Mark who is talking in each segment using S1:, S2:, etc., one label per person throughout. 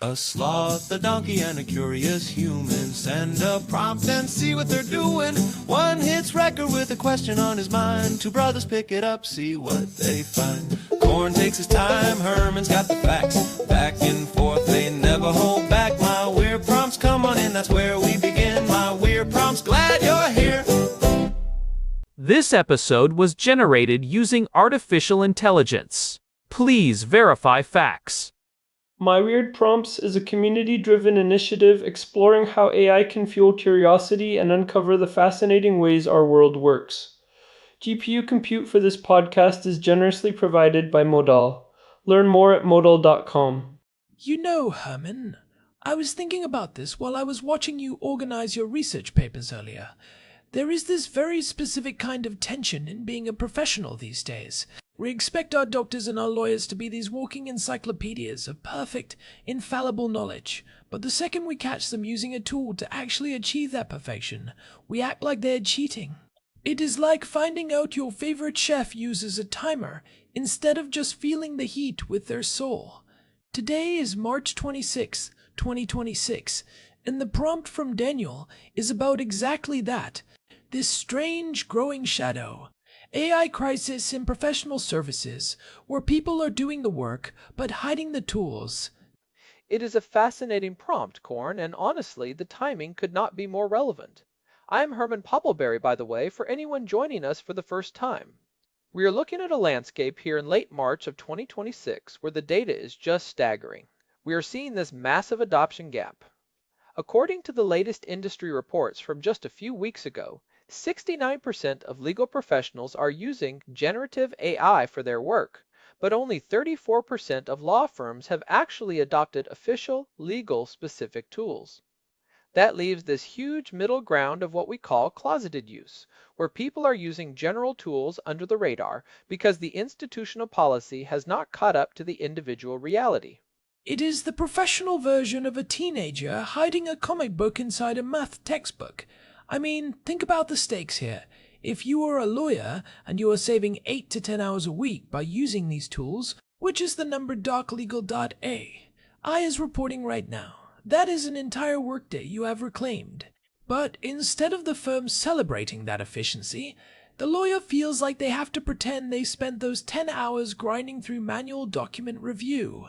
S1: A sloth, a donkey, and a curious human. Send a prompt and see what they're doing. One hits record with a question on his mind. Two brothers pick it up, see what they find. Corn takes his time, Herman's got the facts. Back and forth, they never hold back. My weird prompts, come on in, that's where we begin. My weird prompts, glad you're here.
S2: This episode was generated using artificial intelligence. Please verify facts.
S3: My Weird Prompts is a community-driven initiative exploring how AI can fuel curiosity and uncover the fascinating ways our world works. GPU compute for this podcast is generously provided by Modal. Learn more at modal.com.
S4: You know, Herman, I was thinking about this while I was watching you organize your research papers earlier. There is this very specific kind of tension in being a professional these days. We expect our doctors and our lawyers to be these walking encyclopedias of perfect, infallible knowledge, but the second we catch them using a tool to actually achieve that perfection, we act like they're cheating. It is like finding out your favorite chef uses a timer instead of just feeling the heat with their soul. Today is March 26, 2026, and the prompt from Daniel is about exactly that, this strange growing shadow. AI crisis in professional services, where people are doing the work but hiding the tools.
S5: It is a fascinating prompt, Corn, and honestly, the timing could not be more relevant. I am Herman Poppleberry, by the way, for anyone joining us for the first time. We are looking at a landscape here in late March of 2026 where the data is just staggering. We are seeing this massive adoption gap. According to the latest industry reports from just a few weeks ago, 69% of legal professionals are using generative AI for their work, but only 34% of law firms have actually adopted official, legal-specific tools. That leaves this huge middle ground of what we call closeted use, where people are using general tools under the radar because the institutional policy has not caught up to the individual reality.
S4: It is the professional version of a teenager hiding a comic book inside a math textbook. I mean, think about the stakes here. If you are a lawyer and you are saving 8 to 10 hours a week by using these tools, which is the number doclegal.a, I is reporting right now, that is an entire workday you have reclaimed. But instead of the firm celebrating that efficiency, the lawyer feels like they have to pretend they spent those 10 hours grinding through manual document review.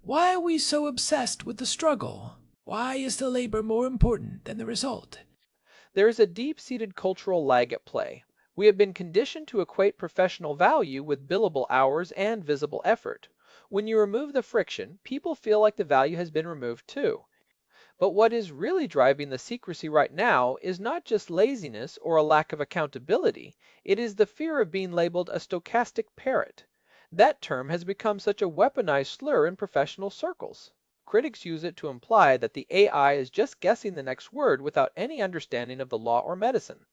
S4: Why are we so obsessed with the struggle? Why is the labor more important than the result?
S5: There is a deep-seated cultural lag at play. We have been conditioned to equate professional value with billable hours and visible effort. When you remove the friction, people feel like the value has been removed too. But what is really driving the secrecy right now is not just laziness or a lack of accountability, it is the fear of being labeled a stochastic parrot. That term has become such a weaponized slur in professional circles. Critics use it to imply that the AI is just guessing the next word without any understanding of the law or medicine.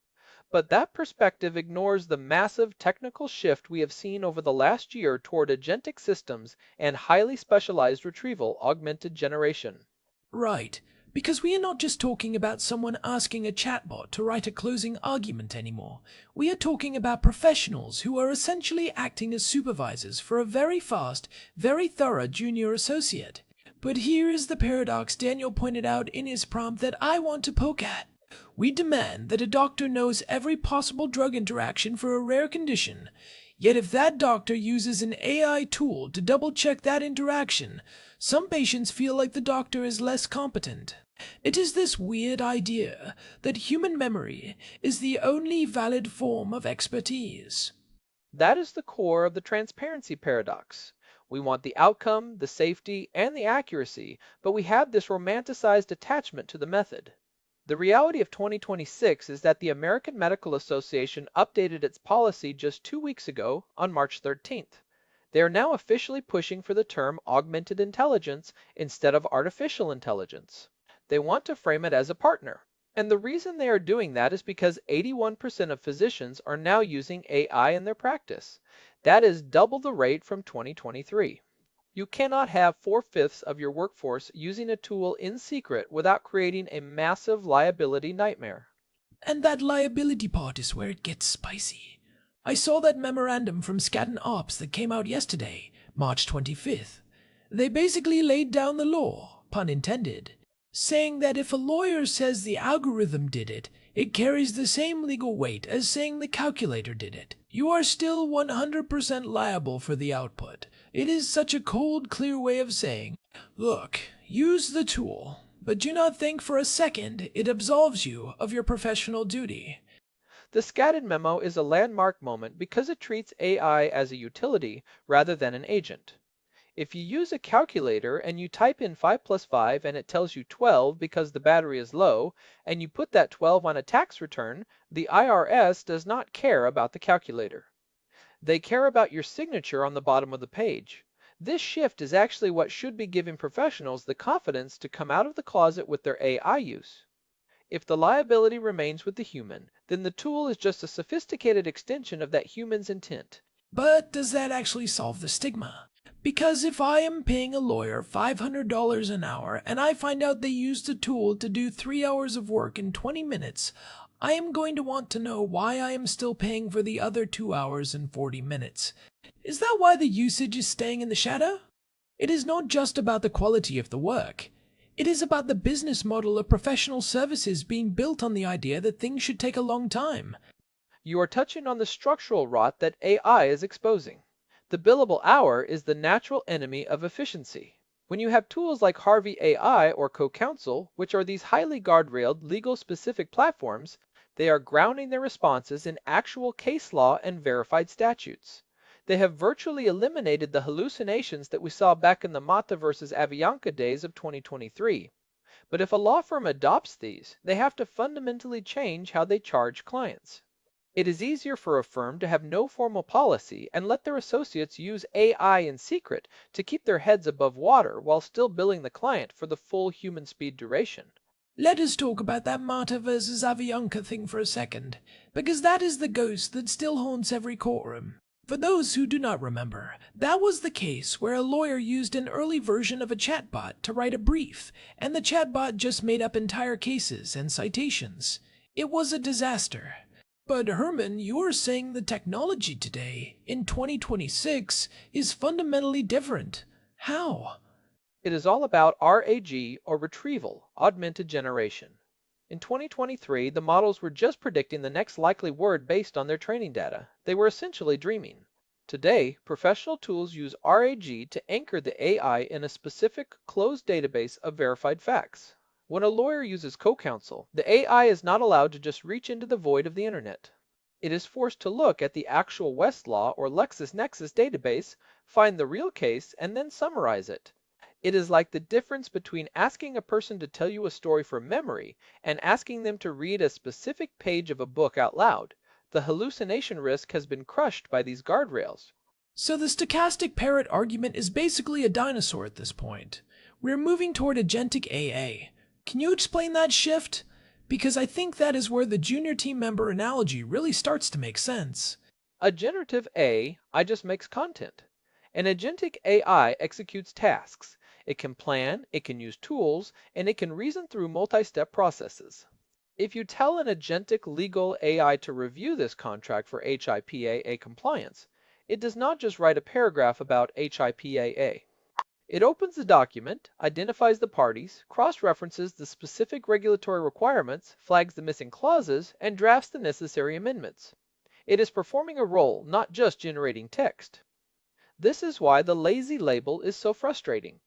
S5: But that perspective ignores the massive technical shift we have seen over the last year toward agentic systems and highly specialized retrieval augmented generation.
S4: Right, because we are not just talking about someone asking a chatbot to write a closing argument anymore. We are talking about professionals who are essentially acting as supervisors for a very fast, very thorough junior associate. But here is the paradox Daniel pointed out in his prompt that I want to poke at. We demand that a doctor knows every possible drug interaction for a rare condition, yet if that doctor uses an AI tool to double-check that interaction, some patients feel like the doctor is less competent. It is this weird idea that human memory is the only valid form of expertise.
S5: That is the core of the transparency paradox. We want the outcome, the safety, and the accuracy, but we have this romanticized attachment to the method. The reality of 2026 is that the American Medical Association updated its policy just 2 weeks ago on March 13th. They are now officially pushing for the term augmented intelligence instead of artificial intelligence. They want to frame it as a partner. And the reason they are doing that is because 81% of physicians are now using AI in their practice. That is double the rate from 2023. You cannot have 4/5 of your workforce using a tool in secret without creating a massive liability nightmare.
S4: And that liability part is where it gets spicy. I saw that memorandum from Skadden Ops that came out yesterday, March 25th. They basically laid down the law. pun intended, saying that if a lawyer says the algorithm did it, it carries the same legal weight as saying the calculator did it. You are still 100% liable for the output. It is such a cold, clear way of saying, look, use the tool, but do not think for a second it absolves you of your professional duty.
S5: The Skadden memo is a landmark moment because it treats AI as a utility rather than an agent. If you use a calculator and you type in 5 plus 5 and it tells you 12 because the battery is low, and you put that 12 on a tax return, the IRS does not care about the calculator. They care about your signature on the bottom of the page. This shift is actually what should be giving professionals the confidence to come out of the closet with their AI use. If the liability remains with the human, then the tool is just a sophisticated extension of that human's intent.
S4: But does that actually solve the stigma? Because if I am paying a lawyer $500 an hour and I find out they used a tool to do 3 hours of work in 20 minutes, I am going to want to know why I am still paying for the other 2 hours and 40 minutes. Is that why the usage is staying in the shadow? It is not just about the quality of the work. It is about the business model of professional services being built on the idea that things should take a long time.
S5: You are touching on the structural rot that AI is exposing. The billable hour is the natural enemy of efficiency. When you have tools like Harvey AI or CoCounsel, which are these highly guardrailed, legal-specific platforms, they are grounding their responses in actual case law and verified statutes. They have virtually eliminated the hallucinations that we saw back in the Mata versus Avianca days of 2023. But if a law firm adopts these, they have to fundamentally change how they charge clients. It is easier for a firm to have no formal policy and let their associates use AI in secret to keep their heads above water while still billing the client for the full human speed duration.
S4: Let us talk about that Mata versus Avianca thing for a second, because that is the ghost that still haunts every courtroom. For those who do not remember, that was the case where a lawyer used an early version of a chatbot to write a brief, and the chatbot just made up entire cases and citations. It was a disaster. But Herman, you're saying the technology today, in 2026, is fundamentally different. How?
S5: It is all about RAG, or retrieval, augmented generation. In 2023, the models were just predicting the next likely word based on their training data. They were essentially dreaming. Today, professional tools use RAG to anchor the AI in a specific closed database of verified facts. When a lawyer uses CoCounsel, the AI is not allowed to just reach into the void of the internet. It is forced to look at the actual Westlaw or LexisNexis database, find the real case, and then summarize it. It is like the difference between asking a person to tell you a story from memory and asking them to read a specific page of a book out loud. The hallucination risk has been crushed by these guardrails.
S4: So the stochastic parrot argument is basically a dinosaur at this point. We're moving toward agentic AA. Can you explain that shift? Because I think that is where the junior team member analogy really starts to make sense.
S5: A generative AI just makes content. An agentic AI executes tasks. It can plan, it can use tools, and it can reason through multi-step processes. If you tell an agentic legal AI to review this contract for HIPAA compliance, it does not just write a paragraph about HIPAA. It opens the document, identifies the parties, cross-references the specific regulatory requirements, flags the missing clauses, and drafts the necessary amendments. It is performing a role, not just generating text. This is why the lazy label is so frustrating.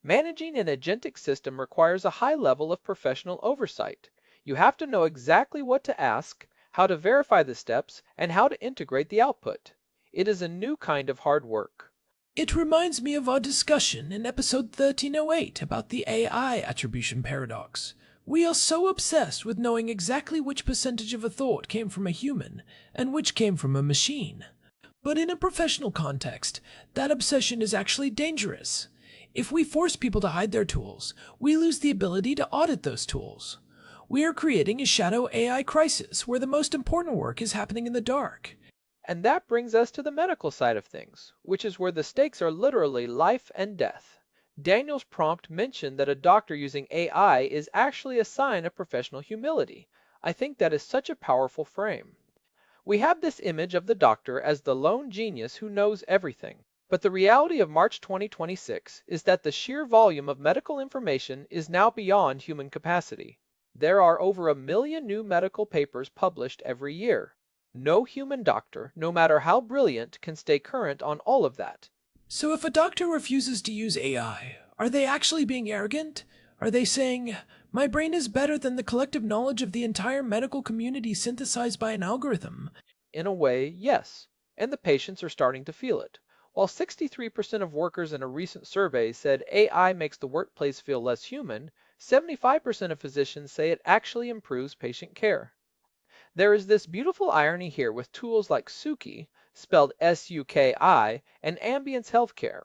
S5: Managing an agentic system requires a high level of professional oversight. You have to know exactly what to ask, how to verify the steps, and how to integrate the output. It is a new kind of hard work.
S4: It reminds me of our discussion in episode 1308 about the AI attribution paradox. We are so obsessed with knowing exactly which percentage of a thought came from a human and which came from a machine. But in a professional context, that obsession is actually dangerous. If we force people to hide their tools, we lose the ability to audit those tools. We are creating a shadow AI crisis where the most important work is happening in the dark.
S5: And that brings us to the medical side of things, which is where the stakes are literally life and death. Daniel's prompt mentioned that a doctor using AI is actually a sign of professional humility. I think that is such a powerful frame. We have this image of the doctor as the lone genius who knows everything. But the reality of March 2026 is that the sheer volume of medical information is now beyond human capacity. There are over 1 million new medical papers published every year. No human doctor, no matter how brilliant, can stay current on all of that.
S4: So if a doctor refuses to use AI, are they actually being arrogant? Are they saying, my brain is better than the collective knowledge of the entire medical community synthesized by an algorithm?
S5: In a way, yes, and the patients are starting to feel it. While 63% of workers in a recent survey said AI makes the workplace feel less human, 75% of physicians say it actually improves patient care. There is this beautiful irony here with tools like Suki, spelled S-U-K-I, and Ambience Healthcare.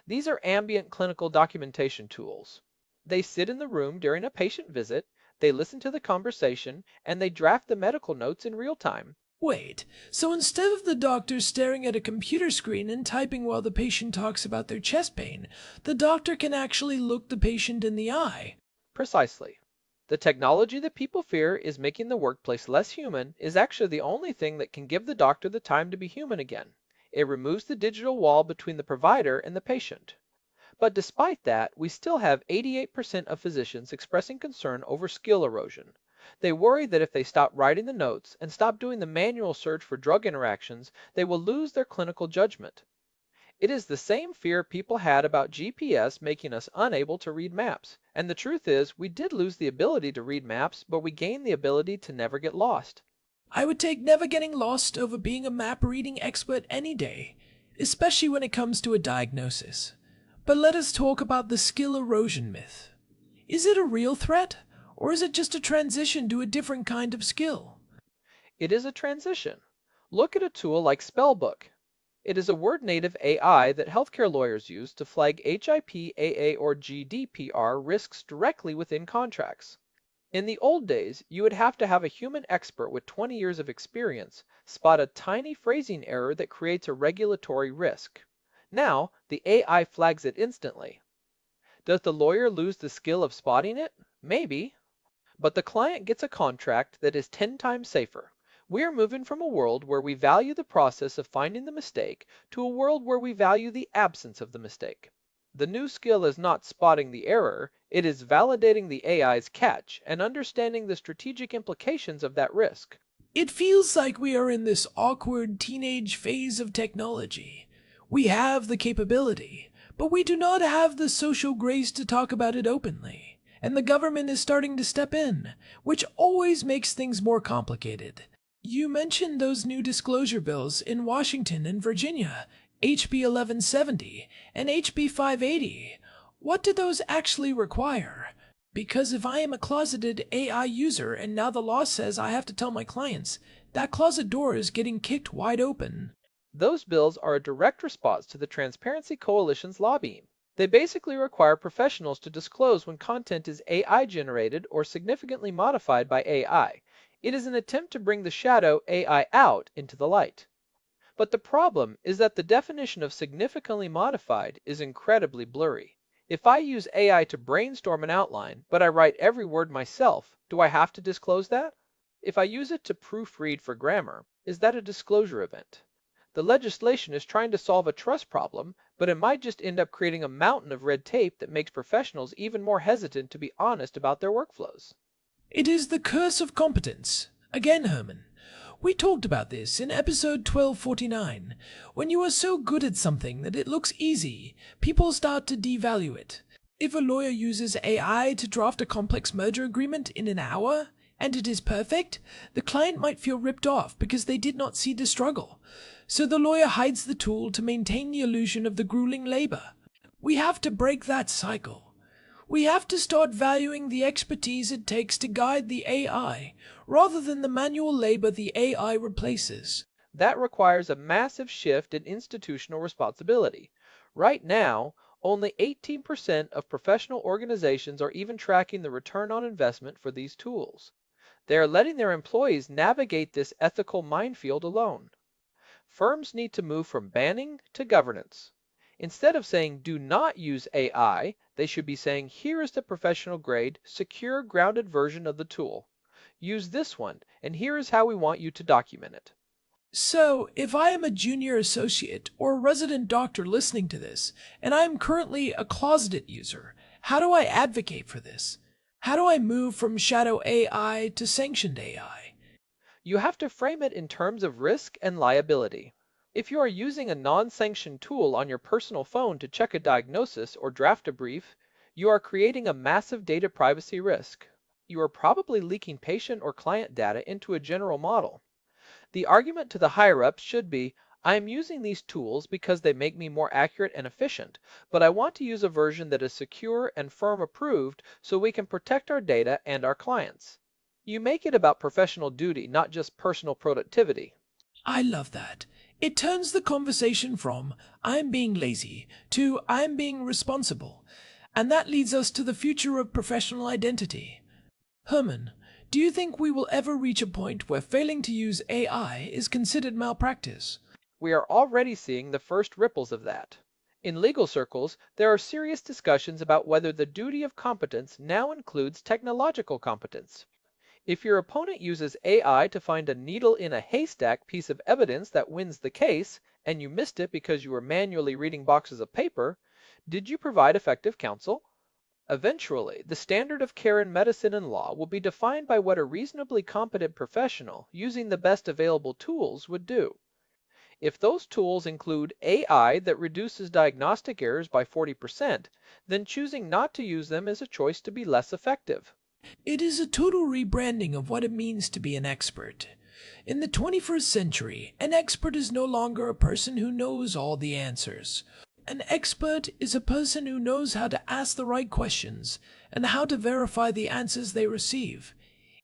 S5: These are ambient clinical documentation tools. They sit in the room during a patient visit, they listen to the conversation, and they draft the medical notes in real time.
S4: Wait, so instead of the doctor staring at a computer screen and typing while the patient talks about their chest pain, the doctor can actually look the patient in the eye?
S5: Precisely. The technology that people fear is making the workplace less human is actually the only thing that can give the doctor the time to be human again. It removes the digital wall between the provider and the patient. But despite that, we still have 88% of physicians expressing concern over skill erosion. They worry that if they stop writing the notes and stop doing the manual search for drug interactions, they will lose their clinical judgment. It is the same fear people had about GPS making us unable to read maps. And the truth is, we did lose the ability to read maps, but we gained the ability to never get lost.
S4: I would take never getting lost over being a map reading expert any day, especially when it comes to a diagnosis. But let us talk about the skill erosion myth. Is it a real threat, or is it just a transition to a different kind of skill?
S5: It is a transition. Look at a tool like Spellbook. It is a word-native AI that healthcare lawyers use to flag HIP, AA, or GDPR risks directly within contracts. In the old days, you would have to have a human expert with 20 years of experience spot a tiny phrasing error that creates a regulatory risk. Now, the AI flags it instantly. Does the lawyer lose the skill of spotting it? Maybe. But the client gets a contract that is 10 times safer. We are moving from a world where we value the process of finding the mistake to a world where we value the absence of the mistake. The new skill is not spotting the error, it is validating the AI's catch and understanding the strategic implications of that risk.
S4: It feels like we are in this awkward teenage phase of technology. We have the capability, but we do not have the social grace to talk about it openly. And the government is starting to step in, which always makes things more complicated. You mentioned those new disclosure bills in Washington and Virginia, HB 1170 and HB 580. What do those actually require? Because if I am a closeted AI user and now the law says I have to tell my clients, that closet door is getting kicked wide open.
S5: Those bills are a direct response to the Transparency Coalition's lobbying. They basically require professionals to disclose when content is AI generated or significantly modified by AI. It is an attempt to bring the shadow AI out into the light. But the problem is that the definition of significantly modified is incredibly blurry. If I use AI to brainstorm an outline, but I write every word myself, do I have to disclose that? If I use it to proofread for grammar, is that a disclosure event? The legislation is trying to solve a trust problem, but it might just end up creating a mountain of red tape that makes professionals even more hesitant to be honest about their workflows.
S4: It is the curse of competence. Again, Herman. We talked about this in episode 1249. When you are so good at something that it looks easy, people start to devalue it. If a lawyer uses AI to draft a complex merger agreement in an hour, and it is perfect, the client might feel ripped off because they did not see the struggle. So the lawyer hides the tool to maintain the illusion of the grueling labor. We have to break that cycle. We have to start valuing the expertise it takes to guide the AI, rather than the manual labor the AI replaces.
S5: That requires a massive shift in institutional responsibility. Right now, only 18% of professional organizations are even tracking the return on investment for these tools. They are letting their employees navigate this ethical minefield alone. Firms need to move from banning to governance. Instead of saying do not use AI, they should be saying here is the professional grade, secure, grounded version of the tool. Use this one, and here is how we want you to document it.
S4: So, if I am a junior associate or a resident doctor listening to this, and I am currently a closeted user, how do I advocate for this? How do I move from shadow AI to sanctioned AI?
S5: You have to frame it in terms of risk and liability. If you are using a non-sanctioned tool on your personal phone to check a diagnosis or draft a brief, you are creating a massive data privacy risk. You are probably leaking patient or client data into a general model. The argument to the higher-ups should be, I am using these tools because they make me more accurate and efficient, but I want to use a version that is secure and firm approved so we can protect our data and our clients. You make it about professional duty, not just personal productivity.
S4: I love that. It turns the conversation from I'm being lazy to I'm being responsible. And that leads us to the future of professional identity. Herman, do you think we will ever reach a point where failing to use AI is considered malpractice?
S5: We are already seeing the first ripples of that. In legal circles, there are serious discussions about whether the duty of competence now includes technological competence. If your opponent uses AI to find a needle in a haystack piece of evidence that wins the case, and you missed it because you were manually reading boxes of paper, did you provide effective counsel? Eventually, the standard of care in medicine and law will be defined by what a reasonably competent professional, using the best available tools, would do. If those tools include AI that reduces diagnostic errors by 40%, then choosing not to use them is a choice to be less effective.
S4: It is a total rebranding of what it means to be an expert. In the 21st century, an expert is no longer a person who knows all the answers. An expert is a person who knows how to ask the right questions and how to verify the answers they receive.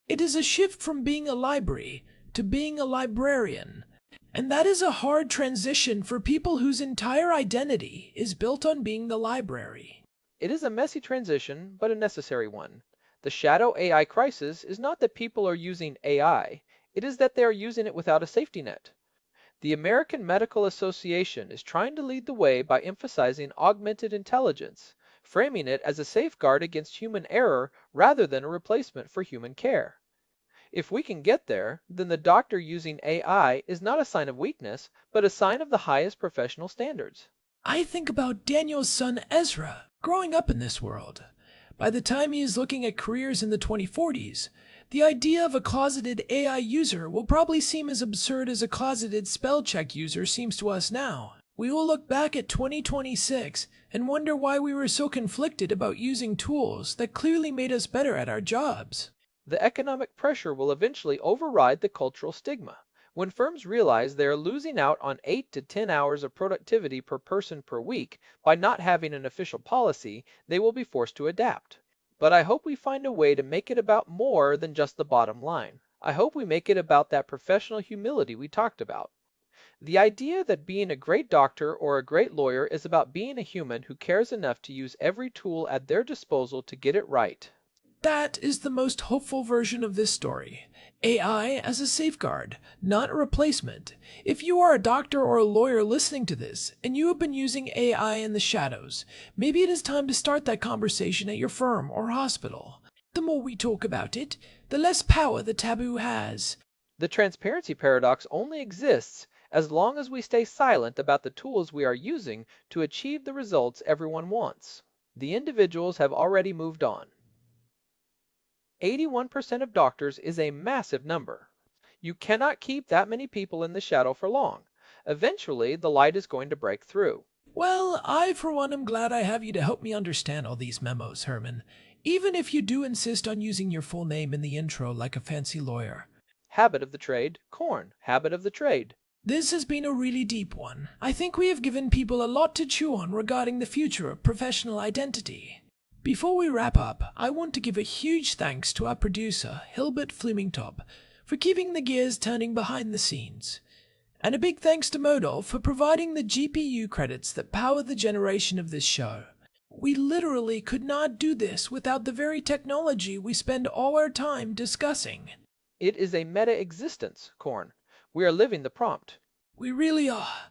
S4: It is a shift from being a library to being a librarian. And that is a hard transition for people whose entire identity is built on being the library.
S5: It is a messy transition, but a necessary one. The shadow AI crisis is not that people are using AI, it is that they are using it without a safety net. The American Medical Association is trying to lead the way by emphasizing augmented intelligence, framing it as a safeguard against human error rather than a replacement for human care. If we can get there, then the doctor using AI is not a sign of weakness, but a sign of the highest professional standards.
S4: I think about Daniel's son Ezra growing up in this world. By the time he is looking at careers in the 2040s, the idea of a closeted AI user will probably seem as absurd as a closeted spell check user seems to us now. We will look back at 2026 and wonder why we were so conflicted about using tools that clearly made us better at our jobs.
S5: The economic pressure will eventually override the cultural stigma. When firms realize they are losing out on 8 to 10 hours of productivity per person per week by not having an official policy, they will be forced to adapt. But I hope we find a way to make it about more than just the bottom line. I hope we make it about that professional humility we talked about. The idea that being a great doctor or a great lawyer is about being a human who cares enough to use every tool at their disposal to get it right.
S4: That is the most hopeful version of this story. AI as a safeguard, not a replacement. If you are a doctor or a lawyer listening to this, and you have been using AI in the shadows, maybe it is time to start that conversation at your firm or hospital. The more we talk about it, the less power the taboo has.
S5: The transparency paradox only exists as long as we stay silent about the tools we are using to achieve the results everyone wants. The individuals have already moved on. 81% of doctors is a massive number. You cannot keep that many people in the shadow for long. Eventually, the light is going to break through.
S4: Well, I for one am glad I have you to help me understand all these memos, Herman, even if you do insist on using your full name in the intro like a fancy lawyer.
S5: Habit of the trade, corn, habit of the trade.
S4: This has been a really deep one. I think we have given people a lot to chew on regarding the future of professional identity. Before we wrap up, I want to give a huge thanks to our producer, Hilbert Flumingtop, for keeping the gears turning behind the scenes. And a big thanks to Modal for providing the GPU credits that power the generation of this show. We literally could not do this without the very technology we spend all our time discussing.
S5: It is a meta-existence, corn. We are living the prompt.
S4: We really are.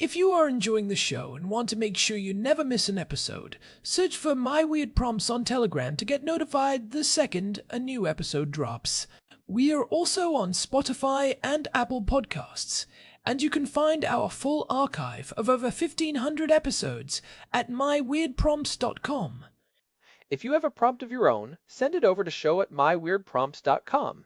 S4: If you are enjoying the show and want to make sure you never miss an episode, search for My Weird Prompts on Telegram to get notified the second a new episode drops. We are also on Spotify and Apple Podcasts, and you can find our full archive of over 1,500 episodes at myweirdprompts.com.
S5: If you have a prompt of your own, send it over to show@myweirdprompts.com.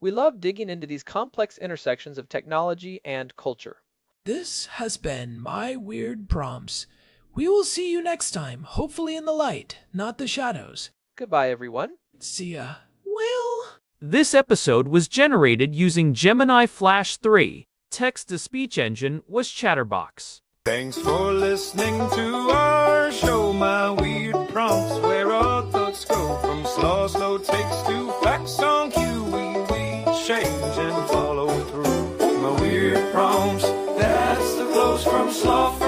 S5: We love digging into these complex intersections of technology and culture.
S4: This has been My Weird Prompts. We will see you next time, hopefully in the light, not the shadows.
S5: Goodbye, everyone.
S4: See ya. Well...
S2: This episode was generated using Gemini Flash 3. Text-to-speech engine was Chatterbox.
S1: Thanks for listening to our show, My Weird Prompts, where our thoughts go from slow takes to facts on cue. We change and follow through. My Weird Prompts, that's the close from sloth